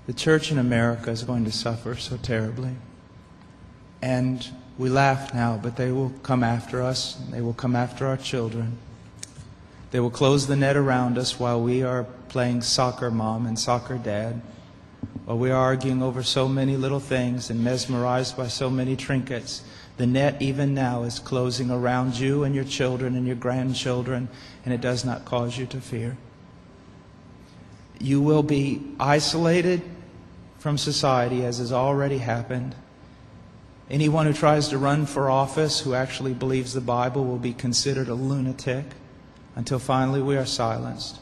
The church in America is going to suffer so terribly. And we laugh now, but they will come after us. They will come after our children. They will close the net around us while we are playing soccer mom and soccer dad, while we are arguing over so many little things and mesmerized by so many trinkets. The net even now is closing around you and your children and your grandchildren, and it does not cause you to fear. You will be isolated from society, as has already happened. Anyone who tries to run for office who actually believes the Bible will be considered a lunatic until finally we are silenced.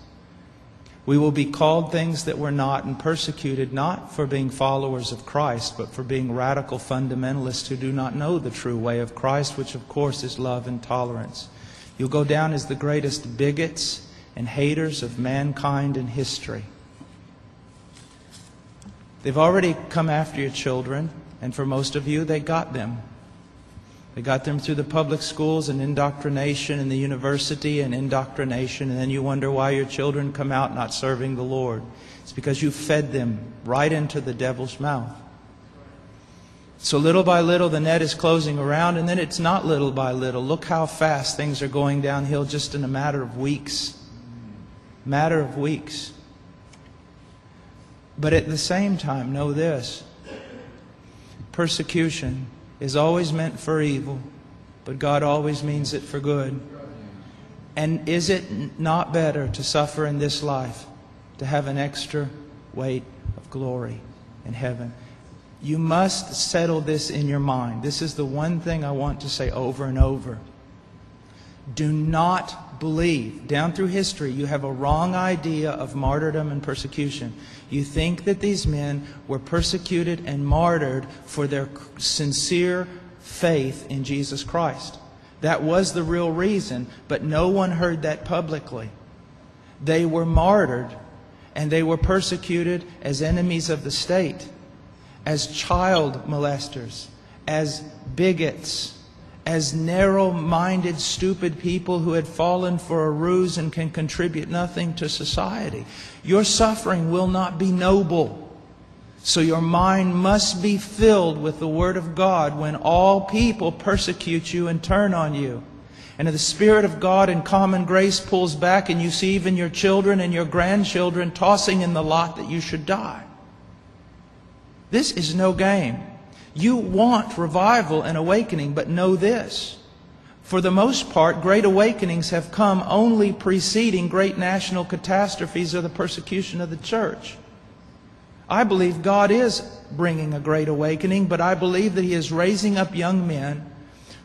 We will be called things that we're not and persecuted not for being followers of Christ, but for being radical fundamentalists who do not know the true way of Christ, which of course is love and tolerance. You'll go down as the greatest bigots and haters of mankind in history. They've already come after your children, and for most of you, they got them. They got them through the public schools and indoctrination, and the university and indoctrination, and then you wonder why your children come out not serving the Lord. It's because you fed them right into the devil's mouth. So little by little the net is closing around, and then it's not little by little. Look how fast things are going downhill just in a matter of weeks. Matter of weeks. But at the same time, know this. Persecution is always meant for evil, but God always means it for good. And is it not better to suffer in this life, to have an extra weight of glory in heaven? You must settle this in your mind. This is the one thing I want to say over and over. Do not believe. Down through history, you have a wrong idea of martyrdom and persecution. You think that these men were persecuted and martyred for their sincere faith in Jesus Christ. That was the real reason, but no one heard that publicly. They were martyred, and they were persecuted as enemies of the state, as child molesters, as bigots, as narrow-minded, stupid people who had fallen for a ruse and can contribute nothing to society. Your suffering will not be noble. So your mind must be filled with the Word of God when all people persecute you and turn on you. And if the Spirit of God in common grace pulls back and you see even your children and your grandchildren tossing in the lot that you should die. This is no game. You want revival and awakening, but know this. For the most part, great awakenings have come only preceding great national catastrophes or the persecution of the church. I believe God is bringing a great awakening, but I believe that He is raising up young men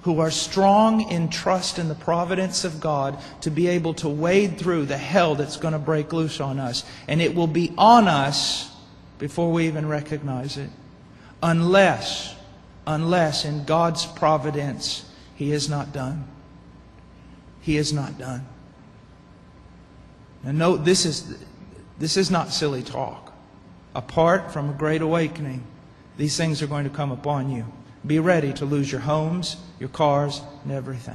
who are strong in trust in the providence of God to be able to wade through the hell that's going to break loose on us. And it will be on us before we even recognize it. Unless in God's providence, He is not done. He is not done. Now note, this is not silly talk. Apart from a great awakening, these things are going to come upon you. Be ready to lose your homes, your cars, and everything.